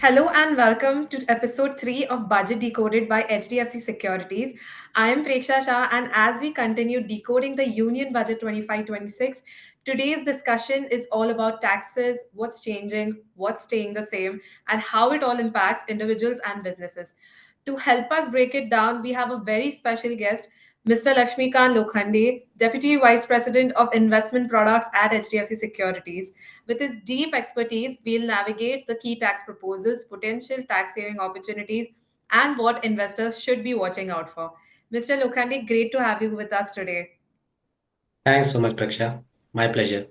Hello and welcome to episode 3 of Budget Decoded by HDFC Securities. I am Preksha Shah, and as we continue decoding the Union Budget 25-26, today's discussion is all about taxes, what's changing, what's staying the same, and how it all impacts individuals and businesses. To help us break it down, we have a very special guest, Mr. Laxmikant Lokhande, Deputy Vice President of Investment Products at HDFC Securities. With his deep expertise, we'll navigate the key tax proposals, potential tax saving opportunities, and what investors should be watching out for. Mr. Lokhande, great to have you with us today. Thanks so much, Praksha. My pleasure.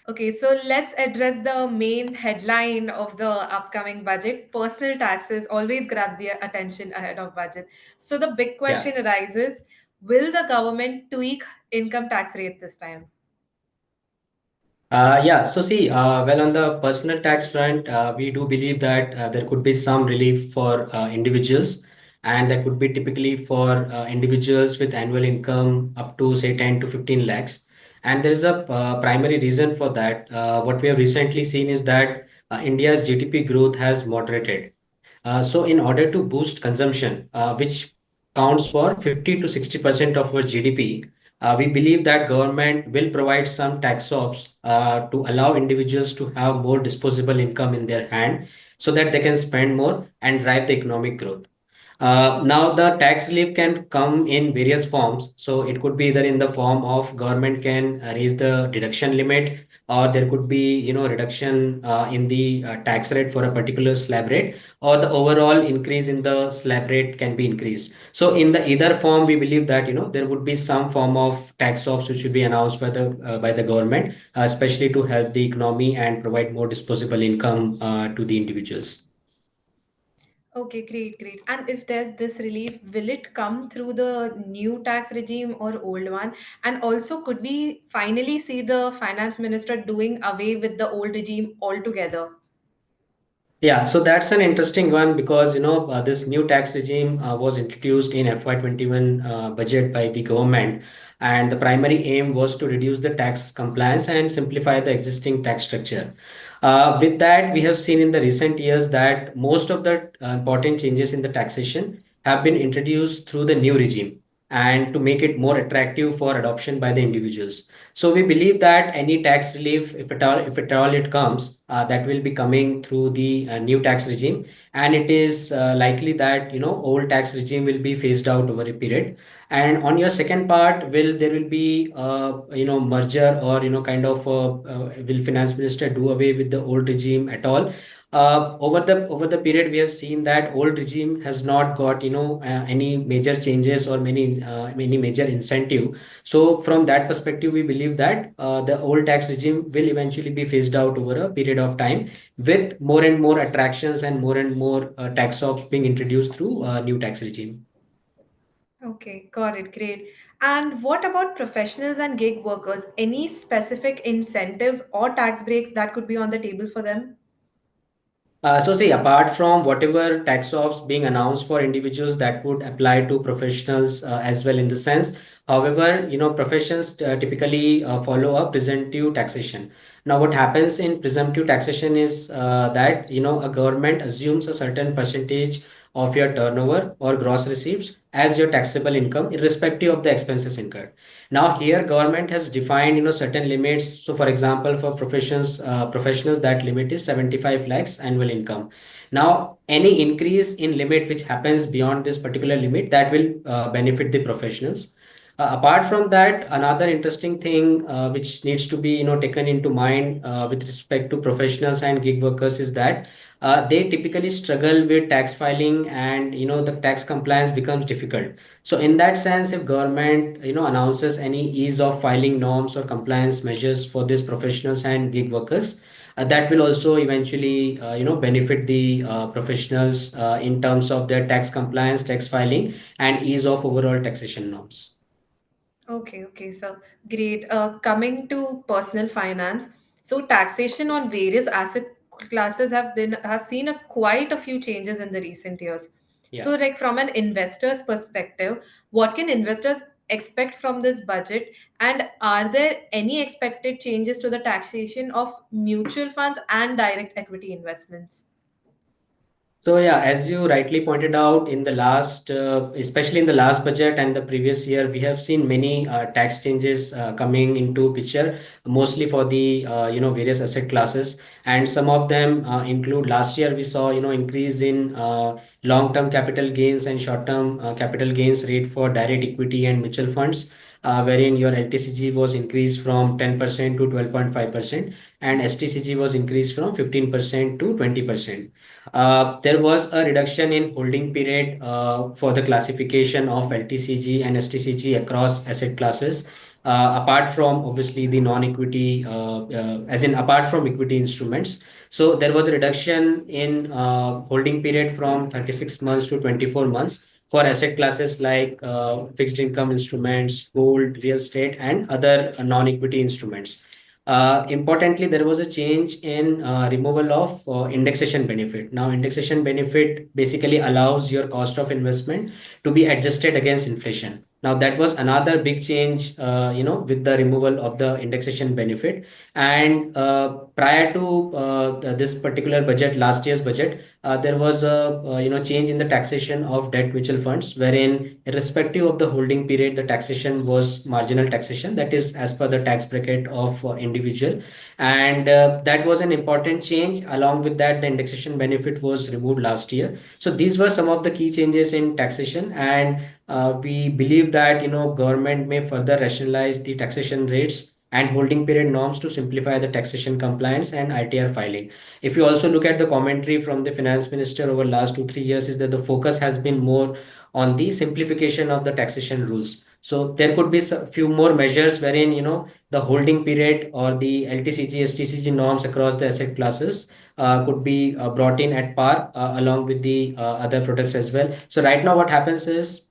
Okay, so let's address the main headline of the upcoming budget. Personal taxes always grabs the attention ahead of budget. So the big Yeah. question arises, will the government tweak income tax rate this time? Well, on the personal tax front, we do believe that there could be some relief for individuals, and that would be typically for individuals with annual income up to say 10 to 15 lakhs. And there is a primary reason for that. What we have recently seen is that India's GDP growth has moderated. So in order to boost consumption, which counts for 50 to 60% of our GDP, we believe that government will provide some tax ops to allow individuals to have more disposable income in their hand so that they can spend more and drive the economic growth. Now, the tax relief can come in various forms. So it could be either in the form of government can raise the deduction limit, or there could be, reduction in the tax rate for a particular slab rate, or the overall increase in the slab rate can be increased. So in the either form, we believe that, there would be some form of tax ops which will be announced by the government, especially to help the economy and provide more disposable income to the individuals. Okay, great, great. And if there's this relief, will it come through the new tax regime or old one? And also, could we finally see the finance minister doing away with the old regime altogether? Yeah, so that's an interesting one because this new tax regime was introduced in FY21 budget by the government, and the primary aim was to reduce the tax compliance and simplify the existing tax structure. With that, we have seen in the recent years that most of the important changes in the taxation have been introduced through the new regime and to make it more attractive for adoption by the individuals. So we believe that any tax relief, if at all it comes, that will be coming through the new tax regime, and it is likely that old tax regime will be phased out over a period. And on your second part, will there will be merger or will finance minister do away with the old regime at all? Over the period, we have seen that old regime has not got any major changes or many major incentive. So from that perspective, we believe that the old tax regime will eventually be phased out over a period of time, with more and more attractions and more tax ops being introduced through new tax regime. Okay, got it, great. And what about professionals and gig workers? Any specific incentives or tax breaks that could be on the table for them? So see, apart from whatever tax ops being announced for individuals, that would apply to professionals as well in the sense. However, professions typically follow a presumptive taxation. Now, what happens in presumptive taxation is that a government assumes a certain percentage of your turnover or gross receipts as your taxable income, irrespective of the expenses incurred. Now here government has defined certain limits. So for example, for professionals, that limit is 75 lakhs annual income. Now any increase in limit which happens beyond this particular limit, that will benefit the professionals. Apart from that, another interesting thing which needs to be taken into mind with respect to professionals and gig workers is that they typically struggle with tax filing, and the tax compliance becomes difficult. So in that sense, if government announces any ease of filing norms or compliance measures for these professionals and gig workers, that will also eventually benefit the professionals in terms of their tax compliance, tax filing, and ease of overall taxation norms. Okay, okay, so great. Coming to personal finance, so taxation on various asset classes have seen quite a few changes in the recent years. Yeah. So, like from an investor's perspective, what can investors expect from this budget, and are there any expected changes to the taxation of mutual funds and direct equity investments? So yeah, as you rightly pointed out, in the last, especially in the last budget and the previous year, we have seen many tax changes coming into picture, mostly for the various asset classes, and some of them include last year we saw increase in long-term capital gains and short-term capital gains rate for direct equity and mutual funds, wherein your LTCG was increased from 10% to 12.5%, and STCG was increased from 15% to 20%. There was a reduction in holding period for the classification of LTCG and STCG across asset classes, apart from obviously the non-equity, as in apart from equity instruments. So there was a reduction in holding period from 36 months to 24 months for asset classes like fixed income instruments, gold, real estate, and other non-equity instruments. Importantly, there was a change in removal of indexation benefit. Now, indexation benefit basically allows your cost of investment to be adjusted against inflation. Now, that was another big change, with the removal of the indexation benefit. And prior to this particular budget, last year's budget, there was a change in the taxation of debt mutual funds, wherein irrespective of the holding period, the taxation was marginal taxation, that is as per the tax bracket of individual, and that was an important change. Along with that, the indexation benefit was removed last year. So these were some of the key changes in taxation, and we believe that government may further rationalize the taxation rates and holding period norms to simplify the taxation compliance and ITR filing. If you also look at the commentary from the finance minister over last 2 3 years, is that the focus has been more on the simplification of the taxation rules. So there could be a few more measures wherein the holding period or the LTCG, STCG norms across the asset classes could be brought in at par along with the other products as well. So right now what happens is,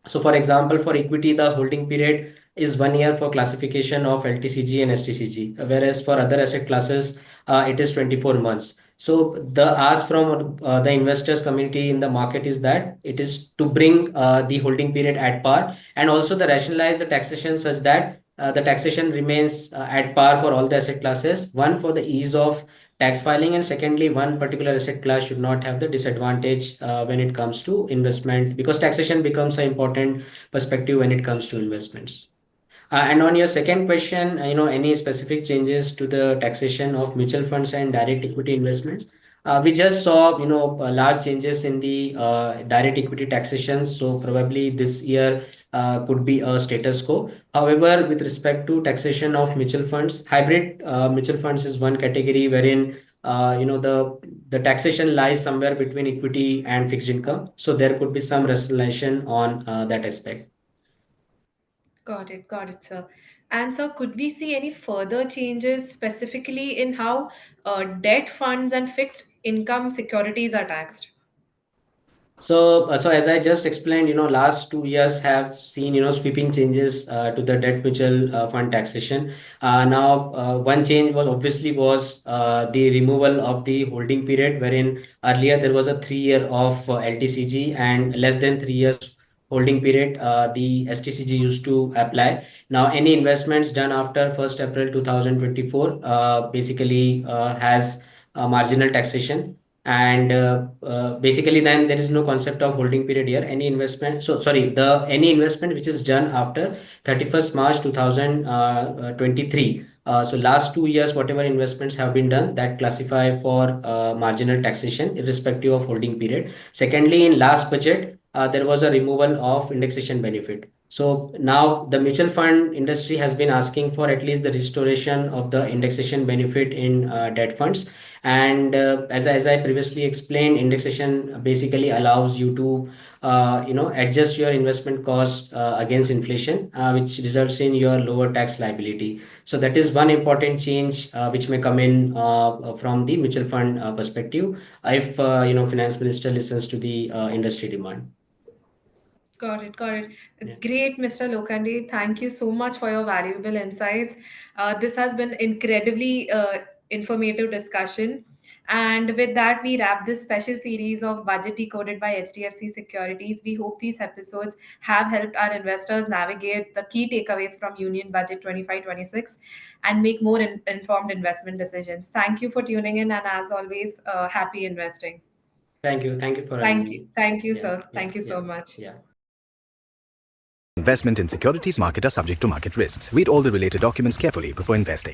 so for example, for equity, the holding period is 1 year for classification of LTCG and STCG, whereas for other asset classes, it is 24 months. So the ask from the investors community in the market is that it is to bring the holding period at par, and also the rationalize the taxation such that the taxation remains at par for all the asset classes. One, for the ease of tax filing, and secondly, one particular asset class should not have the disadvantage when it comes to investment, because taxation becomes an important perspective when it comes to investments. And on your second question, any specific changes to the taxation of mutual funds and direct equity investments? We just saw, large changes in the direct equity taxation. So probably this year could be a status quo. However, with respect to taxation of mutual funds, hybrid mutual funds is one category wherein the taxation lies somewhere between equity and fixed income. So there could be some rationalization on that aspect. Got it, sir. And sir, could we see any further changes specifically in how debt funds and fixed income securities are taxed? So as I just explained, last 2 years have seen, sweeping changes to the debt mutual fund taxation. Now, one change was the removal of the holding period, wherein earlier there was a 3 year of LTCG and less than 3 years holding period. The STCG used to apply. Now, any investments done after 1st April 2024 basically has marginal taxation, and basically then there is no concept of holding period here. Any investment, so sorry, the any investment which is done after 31st March 2023, so last 2 years whatever investments have been done, that classify for marginal taxation irrespective of holding period. Secondly, in last budget there was a removal of indexation benefit. So now the mutual fund industry has been asking for at least the restoration of the indexation benefit in debt funds. And as I previously explained, indexation basically allows you to adjust your investment cost against inflation, which results in your lower tax liability. So that is one important change which may come in from the mutual fund perspective, if finance minister listens to the industry demand. Got it, got it. Yeah. Great, Mr. Lokhande. Thank you so much for your valuable insights. This has been incredibly informative discussion. And with that, we wrap this special series of Budget Decoded by HDFC Securities. We hope these episodes have helped our investors navigate the key takeaways from Union Budget 25-26 and make more informed investment decisions. Thank you for tuning in, and as always, happy investing. Thank you for having me. Thank you, Yeah, sir. yeah, Thank you yeah, so much. yeah. Investment in securities market are subject to market risks. Read all the related documents carefully before investing.